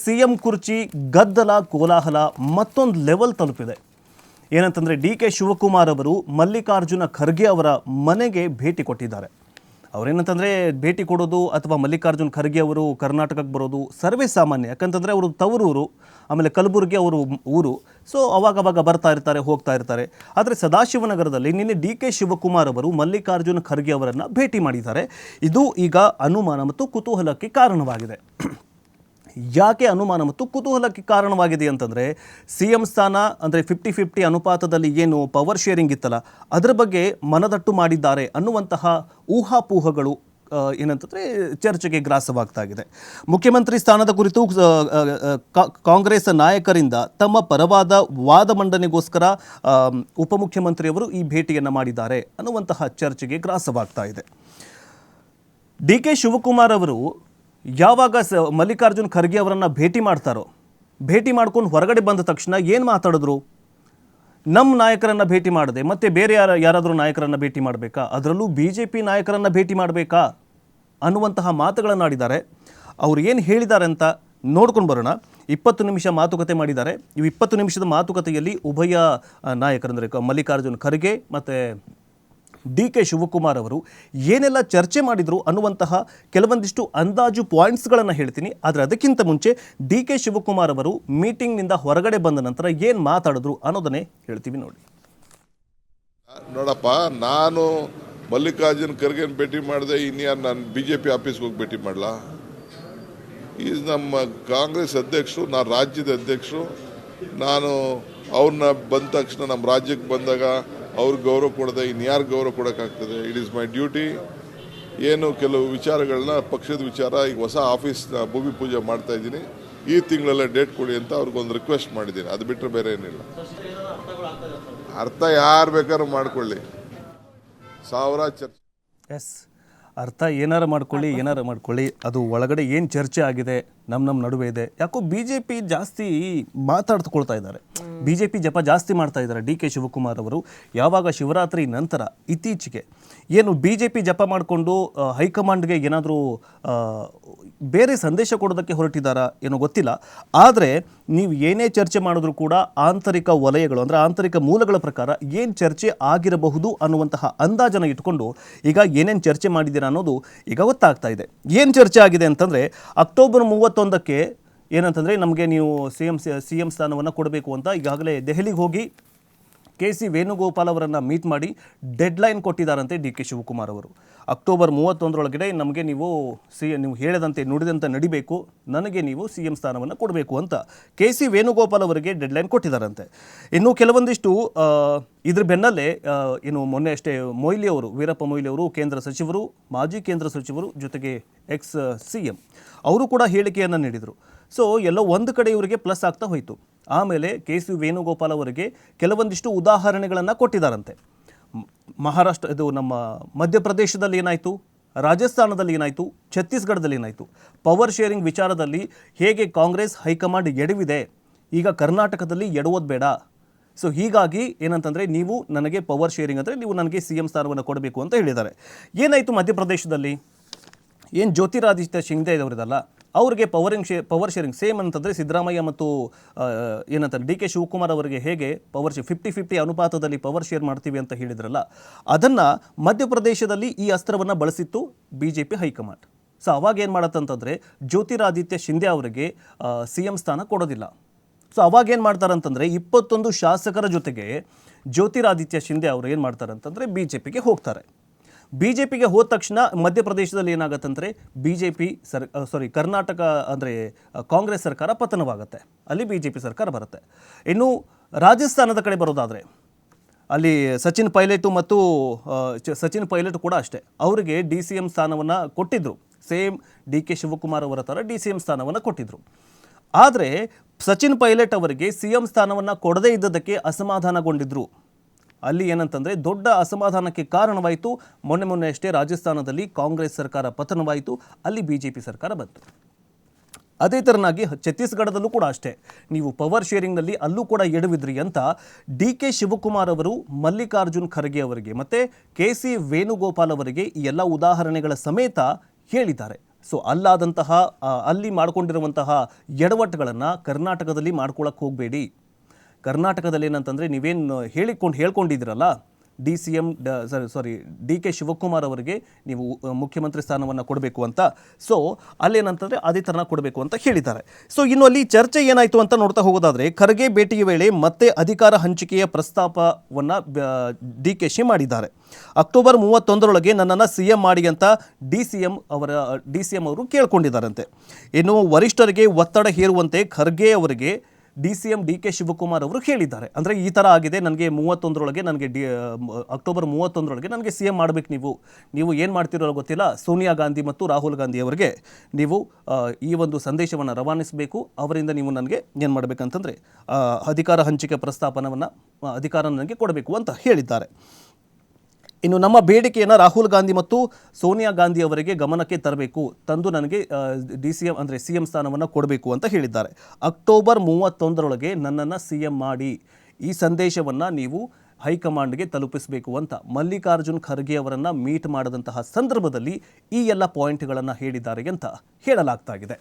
CM ಕುರ್ಚಿ ಗದ್ದಲ ಕೋಲಾಹಲ ಮತ್ತೊಂದು ಲೆವೆಲ್ ತಲುಪಿದೆ. ಏನಂತಂದರೆ ಡಿ.ಕೆ. ಶಿವಕುಮಾರ್ ಅವರು ಮಲ್ಲಿಕಾರ್ಜುನ ಖರ್ಗೆ ಅವರ ಮನೆಗೆ ಭೇಟಿ ಕೊಟ್ಟಿದ್ದಾರೆ. ಅವರೇನಂತಂದರೆ ಭೇಟಿ ಕೊಡೋದು ಅಥವಾ ಮಲ್ಲಿಕಾರ್ಜುನ ಖರ್ಗೆ ಅವರು ಕರ್ನಾಟಕಕ್ಕೆ ಬರೋದು ಸರ್ವೇ ಸಾಮಾನ್ಯ. ಯಾಕಂತಂದರೆ ಅವರು ತವರೂರು, ಆಮೇಲೆ ಕಲಬುರಗಿ ಅವರು ಊರು. ಸೊ ಅವಾಗವಾಗ ಬರ್ತಾ ಇರ್ತಾರೆ, ಹೋಗ್ತಾ ಇರ್ತಾರೆ. ಆದರೆ ಸದಾಶಿವನಗರದಲ್ಲಿ ನಿನ್ನೆ ಡಿ.ಕೆ. ಶಿವಕುಮಾರ್ ಅವರು ಮಲ್ಲಿಕಾರ್ಜುನ ಖರ್ಗೆ ಅವರನ್ನು ಭೇಟಿ ಮಾಡಿದ್ದಾರೆ. ಇದು ಈಗ ಅನುಮಾನ ಮತ್ತು ಕುತೂಹಲಕ್ಕೆ ಕಾರಣವಾಗಿದೆ. ಯಾಕೆ ಅನುಮಾನ ಮತ್ತು ಕುತೂಹಲಕ್ಕೆ ಕಾರಣವಾಗಿದೆ ಅಂತಂದರೆ ಸಿ ಎಂ ಸ್ಥಾನ ಅಂದರೆ 50-50 ಅನುಪಾತದಲ್ಲಿ ಏನು ಪವರ್ ಶೇರಿಂಗ್ ಇತ್ತಲ್ಲ, ಅದರ ಬಗ್ಗೆ ಮನದಟ್ಟು ಮಾಡಿದ್ದಾರೆ ಅನ್ನುವಂತಹ ಊಹಾಪೋಹಗಳು ಏನಂತಂದರೆ ಚರ್ಚೆಗೆ ಗ್ರಾಸವಾಗ್ತಾ ಇದೆ. ಮುಖ್ಯಮಂತ್ರಿ ಸ್ಥಾನದ ಕುರಿತು ಕಾಂಗ್ರೆಸ್ ನಾಯಕರಿಂದ ತಮ್ಮ ಪರವಾದ ವಾದ ಮಂಡನೆಗೋಸ್ಕರ ಉಪಮುಖ್ಯಮಂತ್ರಿಯವರು ಈ ಭೇಟಿಯನ್ನು ಮಾಡಿದ್ದಾರೆ ಅನ್ನುವಂತಹ ಚರ್ಚೆಗೆ ಗ್ರಾಸವಾಗ್ತಾ ಇದೆ. ಡಿ.ಕೆ. ಶಿವಕುಮಾರ್ ಅವರು ಯಾವಾಗ ಮಲ್ಲಿಕಾರ್ಜುನ್ ಖರ್ಗೆ ಅವರನ್ನು ಭೇಟಿ ಮಾಡ್ತಾರೋ, ಭೇಟಿ ಮಾಡ್ಕೊಂಡು ಹೊರಗಡೆ ಬಂದ ತಕ್ಷಣ ಏನು ಮಾತಾಡಿದ್ರು? ನಮ್ಮ ನಾಯಕರನ್ನು ಭೇಟಿ ಮಾಡದೆ ಮತ್ತೆ ಬೇರೆ ಯಾರಾದರೂ ನಾಯಕರನ್ನು ಭೇಟಿ ಮಾಡಬೇಕಾ, ಅದರಲ್ಲೂ BJP ನಾಯಕರನ್ನು ಭೇಟಿ ಮಾಡಬೇಕಾ ಅನ್ನುವಂತಹ ಮಾತುಗಳನ್ನು ಆಡಿದ್ದಾರೆ. ಅವ್ರು ಏನು ಹೇಳಿದ್ದಾರೆ ಅಂತ ನೋಡ್ಕೊಂಡು ಬರೋಣ. 20 ನಿಮಿಷ ಮಾತುಕತೆ ಮಾಡಿದ್ದಾರೆ. ಈ 20 ನಿಮಿಷದ ಮಾತುಕತೆಯಲ್ಲಿ ಉಭಯ ನಾಯಕರಂದರೆ ಮಲ್ಲಿಕಾರ್ಜುನ್ ಖರ್ಗೆ ಮತ್ತು ಡಿ.ಕೆ. ಶಿವಕುಮಾರ್ ಅವರು ಏನೆಲ್ಲ ಚರ್ಚೆ ಮಾಡಿದರು ಅನ್ನುವಂತಹ ಕೆಲವೊಂದಿಷ್ಟು ಅಂದಾಜು ಪಾಯಿಂಟ್ಸ್ಗಳನ್ನು ಹೇಳ್ತೀನಿ. ಆದರೆ ಅದಕ್ಕಿಂತ ಮುಂಚೆ ಡಿ.ಕೆ. ಶಿವಕುಮಾರ್ ಅವರು ಮೀಟಿಂಗ್ನಿಂದ ಹೊರಗಡೆ ಬಂದ ನಂತರ ಏನು ಮಾತಾಡಿದ್ರು ಅನ್ನೋದನ್ನೇ ಹೇಳ್ತೀವಿ ನೋಡಿ. ನೋಡಪ್ಪ, ನಾನು ಮಲ್ಲಿಕಾರ್ಜುನ್ ಖರ್ಗೆನ ಭೇಟಿ ಮಾಡಿದೆ, ಇನ್ಯಾರು ನಾನು BJP ಆಫೀಸ್ಗೆ ಹೋಗಿ ಭೇಟಿ ಮಾಡಲ? ಈಸ್ ನಮ್ಮ ಕಾಂಗ್ರೆಸ್ ಅಧ್ಯಕ್ಷರು, ನಾನು ರಾಜ್ಯದ ಅಧ್ಯಕ್ಷರು. ನಾನು ಅವ್ರನ್ನ ಬಂದ ತಕ್ಷಣ ನಮ್ಮ ರಾಜ್ಯಕ್ಕೆ ಬಂದಾಗ ಅವ್ರಿಗೆ ಗೌರವ ಕೊಡದೆ ಇನ್ಯಾರು ಗೌರವ ಕೊಡೋಕ್ಕಾಗ್ತದೆ? It is my duty. ಏನು ಕೆಲವು ವಿಚಾರಗಳನ್ನ, ಪಕ್ಷದ ವಿಚಾರ, ಈಗ ಹೊಸ ಆಫೀಸ್ನ ಭೂಮಿ ಪೂಜೆ ಮಾಡ್ತಾ ಇದ್ದೀನಿ, ಈ ತಿಂಗಳಲ್ಲೇ ಡೇಟ್ ಕೊಡಿ ಅಂತ ಅವ್ರಿಗೊಂದು ರಿಕ್ವೆಸ್ಟ್ ಮಾಡಿದ್ದೀನಿ. ಅದು ಬಿಟ್ಟರೆ ಬೇರೆ ಏನಿಲ್ಲ. ಅರ್ಥ ಯಾರು ಬೇಕಾದ್ರೂ ಮಾಡ್ಕೊಳ್ಳಿ, ಸಾವಿರ ಚರ್ಚೆ. ಎಸ್, ಅರ್ಥ ಏನಾರು ಮಾಡ್ಕೊಳ್ಳಿ, ಅದು ಒಳಗಡೆ ಏನು ಚರ್ಚೆ ಆಗಿದೆ ನಮ್ಮ ನಡುವೆ ಇದೆ. ಯಾಕೋ BJP ಜಾಸ್ತಿ ಮಾತಾಡ್ಕೊಳ್ತಾ ಇದ್ದಾರೆ, BJP ಜಪ ಜಾಸ್ತಿ ಮಾಡ್ತಾ ಇದ್ದಾರೆ ಡಿ.ಕೆ. ಶಿವಕುಮಾರ್ ಅವರು. ಯಾವಾಗ ಶಿವರಾತ್ರಿ ನಂತರ ಇತ್ತೀಚೆಗೆ ಏನು BJP ಜಪ ಮಾಡಿಕೊಂಡು ಹೈಕಮಾಂಡ್ಗೆ ಏನಾದರೂ ಬೇರೆ ಸಂದೇಶ ಕೊಡೋದಕ್ಕೆ ಹೊರಟಿದ್ದಾರಾ ಏನೋ ಗೊತ್ತಿಲ್ಲ. ಆದರೆ ನೀವು ಏನೇ ಚರ್ಚೆ ಮಾಡಿದ್ರೂ ಕೂಡ ಆಂತರಿಕ ವಲಯಗಳು ಅಂದರೆ ಆಂತರಿಕ ಮೂಲಗಳ ಪ್ರಕಾರ ಏನು ಚರ್ಚೆ ಆಗಿರಬಹುದು ಅನ್ನುವಂತಹ ಅಂದಾಜನ್ನು ಇಟ್ಕೊಂಡು ಈಗ ಏನೇನು ಚರ್ಚೆ ಮಾಡಿದ್ದೀರಾ ಅನ್ನೋದು ಈಗ ಗೊತ್ತಾಗ್ತಾ ಇದೆ. ಏನು ಚರ್ಚೆ ಆಗಿದೆ ಅಂತಂದರೆ ಅಕ್ಟೋಬರ್ 31ಕ್ಕೆ ಏನಂತಂದರೆ ನಮಗೆ ನೀವು ಸಿ ಎಂ ಸ್ಥಾನವನ್ನು ಕೊಡಬೇಕು ಅಂತ ಈಗಾಗಲೇ ದೆಹಲಿಗೆ ಹೋಗಿ KC ವೇಣುಗೋಪಾಲ್ ಅವರನ್ನು ಮೀಟ್ ಮಾಡಿ ಡೆಡ್ಲೈನ್ ಕೊಟ್ಟಿದ್ದಾರಂತೆ ಡಿ.ಕೆ. ಶಿವಕುಮಾರ್ ಅವರು. ಅಕ್ಟೋಬರ್ 31ರೊಳಗಡೆ ನಮಗೆ ನೀವು ನೀವು ಹೇಳಿದಂತೆ ನುಡಿದಂತೆ ನಡಿಬೇಕು, ನನಗೆ ನೀವು CM ಸ್ಥಾನವನ್ನು ಕೊಡಬೇಕು ಅಂತ KC ವೇಣುಗೋಪಾಲ್ ಅವರಿಗೆ ಡೆಡ್ಲೈನ್ ಕೊಟ್ಟಿದ್ದಾರಂತೆ. ಇನ್ನು ಕೆಲವೊಂದಿಷ್ಟು ಇದ್ರ ಬೆನ್ನಲ್ಲೇ ಏನು ಮೊನ್ನೆ ಅಷ್ಟೇ ವೀರಪ್ಪ ಮೊಯ್ಲಿ ಅವರು ಕೇಂದ್ರ ಸಚಿವರು, ಮಾಜಿ ಕೇಂದ್ರ ಸಚಿವರು, ಜೊತೆಗೆ ಎಕ್ಸ್ CM ಅವರು ಕೂಡ ಹೇಳಿಕೆಯನ್ನು ನೀಡಿದರು. ಸೊ ಎಲ್ಲೋ ಒಂದು ಕಡೆ ಇವರಿಗೆ ಪ್ಲಸ್ ಆಗ್ತಾ ಹೋಯಿತು. ಆಮೇಲೆ KC ವೇಣುಗೋಪಾಲ್ ಅವರಿಗೆ ಕೆಲವೊಂದಿಷ್ಟು ಉದಾಹರಣೆಗಳನ್ನು ಕೊಟ್ಟಿದ್ದಾರಂತೆ. ಇದು ನಮ್ಮ ಮಧ್ಯಪ್ರದೇಶದಲ್ಲಿ ಏನಾಯಿತು, ರಾಜಸ್ಥಾನದಲ್ಲಿ ಏನಾಯಿತು, ಛತ್ತೀಸ್ಗಢದಲ್ಲಿ ಏನಾಯಿತು, ಪವರ್ ಶೇರಿಂಗ್ ವಿಚಾರದಲ್ಲಿ ಹೇಗೆ ಕಾಂಗ್ರೆಸ್ ಹೈಕಮಾಂಡ್ ಎಡವಿದೆ, ಈಗ ಕರ್ನಾಟಕದಲ್ಲಿ ಎಡವೋದು ಬೇಡ. ಸೊ ಹೀಗಾಗಿ ಏನಂತಂದರೆ ನೀವು ನನಗೆ ಪವರ್ ಶೇರಿಂಗ್ ಅಂದರೆ ನೀವು ನನಗೆ CM ಸ್ಥಾನವನ್ನು ಕೊಡಬೇಕು ಅಂತ ಹೇಳಿದ್ದಾರೆ. ಏನಾಯಿತು ಮಧ್ಯಪ್ರದೇಶದಲ್ಲಿ? ಏನು ಜ್ಯೋತಿರಾದಿತ್ಯ ಶಿಂದೆ ಅವರಿದಲ್ಲ, ಅವ್ರಿಗೆ ಪವರ್ ಶೇರಿಂಗ್ ಸೇಮ್ ಅಂತಂದರೆ ಸಿದ್ದರಾಮಯ್ಯ ಮತ್ತು ಏನಂತಾರೆ ಡಿ.ಕೆ. ಶಿವಕುಮಾರ್ ಅವರಿಗೆ ಹೇಗೆ 50-50 ಅನುಪಾತದಲ್ಲಿ ಪವರ್ ಶೇರ್ ಮಾಡ್ತೀವಿ ಅಂತ ಹೇಳಿದ್ರಲ್ಲ, ಅದನ್ನು ಮಧ್ಯಪ್ರದೇಶದಲ್ಲಿ ಈ ಅಸ್ತ್ರವನ್ನು ಬಳಸಿತ್ತು BJP ಹೈಕಮಾಂಡ್. ಸೊ ಅವಾಗ ಏನು ಮಾಡತ್ತಂತಂದರೆ ಜ್ಯೋತಿರಾದಿತ್ಯ ಶಿಂದೆ ಅವರಿಗೆ CM ಸ್ಥಾನ ಕೊಡೋದಿಲ್ಲ. ಸೊ ಅವಾಗೇನು ಮಾಡ್ತಾರಂತಂದರೆ 21 ಶಾಸಕರ ಜೊತೆಗೆ ಜ್ಯೋತಿರಾದಿತ್ಯ ಶಿಂದೆ ಅವರು ಏನು ಮಾಡ್ತಾರಂತಂದರೆ BJPಗೆ ಹೋಗ್ತಾರೆ. BJPಗೆ ಹೋದ ತಕ್ಷಣ ಮಧ್ಯಪ್ರದೇಶದಲ್ಲಿ ಏನಾಗತ್ತಂದರೆ ಕರ್ನಾಟಕ ಅಂದರೆ ಕಾಂಗ್ರೆಸ್ ಸರ್ಕಾರ ಪತನವಾಗುತ್ತೆ, ಅಲ್ಲಿ BJP ಸರ್ಕಾರ ಬರುತ್ತೆ. ಇನ್ನು ರಾಜಸ್ಥಾನದ ಕಡೆ ಬರೋದಾದರೆ ಅಲ್ಲಿ ಸಚಿನ್ ಪೈಲಟ್ ಕೂಡ ಅಷ್ಟೇ, ಅವರಿಗೆ DCM ಸ್ಥಾನವನ್ನು ಕೊಟ್ಟಿದ್ದರು. ಸೇಮ್ ಡಿ.ಕೆ. ಶಿವಕುಮಾರ್ ಅವರ ಥರ DCM ಸ್ಥಾನವನ್ನು ಕೊಟ್ಟಿದ್ದರು. ಆದರೆ ಸಚಿನ್ ಪೈಲಟ್ ಅವರಿಗೆ CM ಸ್ಥಾನವನ್ನು ಕೊಡದೇ ಇದ್ದದಕ್ಕೆ ಅಸಮಾಧಾನಗೊಂಡಿದ್ದರು. ಅಲ್ಲಿ ಏನಂತಂದರೆ ದೊಡ್ಡ ಅಸಮಾಧಾನಕ್ಕೆ ಕಾರಣವಾಯಿತು. ಮೊನ್ನೆ ಅಷ್ಟೇ ರಾಜಸ್ಥಾನದಲ್ಲಿ ಕಾಂಗ್ರೆಸ್ ಸರ್ಕಾರ ಪತನವಾಯಿತು, ಅಲ್ಲಿ BJP ಸರ್ಕಾರ ಬಂತು. ಅದೇ ಥರನಾಗಿ ಛತ್ತೀಸ್ಗಢದಲ್ಲೂ ಕೂಡ ಅಷ್ಟೇ, ನೀವು ಪವರ್ ಶೇರಿಂಗ್ನಲ್ಲಿ ಅಲ್ಲೂ ಕೂಡ ಎಡವಿದ್ರಿ ಅಂತ ಡಿ.ಕೆ. ಶಿವಕುಮಾರ್ ಅವರು ಮಲ್ಲಿಕಾರ್ಜುನ್ ಖರ್ಗೆ ಅವರಿಗೆ ಮತ್ತು KC ವೇಣುಗೋಪಾಲ್ ಅವರಿಗೆ ಈ ಎಲ್ಲ ಉದಾಹರಣೆಗಳ ಸಮೇತ ಹೇಳಿದ್ದಾರೆ. ಸೊ ಅಲ್ಲಾದಂತಹ ಅಲ್ಲಿ ಮಾಡ್ಕೊಂಡಿರುವಂತಹ ಎಡವಟ್ಟುಗಳನ್ನು ಕರ್ನಾಟಕದಲ್ಲಿ ಮಾಡ್ಕೊಳಕ್ಕೆ ಹೋಗಬೇಡಿ. ಕರ್ನಾಟಕದಲ್ಲಿ ಏನಂತಂದರೆ ನೀವೇನು ಹೇಳ್ಕೊಂಡಿದ್ದೀರಲ್ಲ, ಡಿ ಕೆ ಶಿವಕುಮಾರ್ ಅವರಿಗೆ ನೀವು ಮುಖ್ಯಮಂತ್ರಿ ಸ್ಥಾನವನ್ನು ಕೊಡಬೇಕು ಅಂತ. ಸೊ ಅಲ್ಲೇನಂತಂದರೆ ಅದೇ ಥರನ ಕೊಡಬೇಕು ಅಂತ ಹೇಳಿದ್ದಾರೆ. ಸೊ ಇನ್ನು ಅಲ್ಲಿ ಚರ್ಚೆ ಏನಾಯಿತು ಅಂತ ನೋಡ್ತಾ ಹೋಗೋದಾದರೆ, ಖರ್ಗೆ ಭೇಟಿಯ ವೇಳೆ ಮತ್ತೆ ಅಧಿಕಾರ ಹಂಚಿಕೆಯ ಪ್ರಸ್ತಾಪವನ್ನು DKಶಿ ಮಾಡಿದ್ದಾರೆ. ಅಕ್ಟೋಬರ್ 31ರೊಳಗೆ ನನ್ನನ್ನು CM ಮಾಡಿ ಅಂತ ಡಿ ಸಿ ಎಂ ಅವರು ಕೇಳ್ಕೊಂಡಿದ್ದಾರಂತೆ. ಇನ್ನು ವರಿಷ್ಠರಿಗೆ ಒತ್ತಡ ಹೇರುವಂತೆ ಖರ್ಗೆ ಅವರಿಗೆ DCM DK ಶಿವಕುಮಾರ್ ಅವರು ಹೇಳಿದ್ದಾರೆ. ಅಂದರೆ ಈ ಥರ ಆಗಿದೆ, ನನಗೆ 31ರೊಳಗೆ ಅಕ್ಟೋಬರ್ 31ರೊಳಗೆ ನನಗೆ CM ಮಾಡಬೇಕು. ನೀವು ಏನು ಮಾಡ್ತಿರೋ ಗೊತ್ತಿಲ್ಲ, ಸೋನಿಯಾ ಗಾಂಧಿ ಮತ್ತು ರಾಹುಲ್ ಗಾಂಧಿ ಅವರಿಗೆ ನೀವು ಈ ಒಂದು ಸಂದೇಶವನ್ನು ರವಾನಿಸಬೇಕು. ಅವರಿಂದ ನೀವು ನನಗೆ ಏನು ಮಾಡಬೇಕಂತಂದರೆ ಅಧಿಕಾರ ಹಂಚಿಕೆ ಅಧಿಕಾರ ನನಗೆ ಕೊಡಬೇಕು ಅಂತ ಹೇಳಿದ್ದಾರೆ. ಇನ್ನು ನಮ್ಮ ಬೇಡಿಕೆಯನ್ನು ರಾಹುಲ್ ಗಾಂಧಿ ಮತ್ತು ಸೋನಿಯಾ ಗಾಂಧಿ ಅವರಿಗೆ ಗಮನಕ್ಕೆ ತರಬೇಕು, ತಂದು ನನಗೆ DCM ಅಂದರೆ CM ಸ್ಥಾನವನ್ನು ಕೊಡಬೇಕು ಅಂತ ಹೇಳಿದ್ದಾರೆ. ಅಕ್ಟೋಬರ್ 31ರೊಳಗೆ ನನ್ನನ್ನು CM ಮಾಡಿ, ಈ ಸಂದೇಶವನ್ನು ನೀವು ಹೈಕಮಾಂಡ್ಗೆ ತಲುಪಿಸಬೇಕು ಅಂತ ಮಲ್ಲಿಕಾರ್ಜುನ್ ಖರ್ಗೆ ಅವರನ್ನು ಮೀಟ್ ಮಾಡಿದಂತಹ ಸಂದರ್ಭದಲ್ಲಿ ಈ ಎಲ್ಲ ಪಾಯಿಂಟ್ಗಳನ್ನು ಹೇಳಿದ್ದಾರೆ ಅಂತ ಹೇಳಲಾಗ್ತಾ ಇದೆ.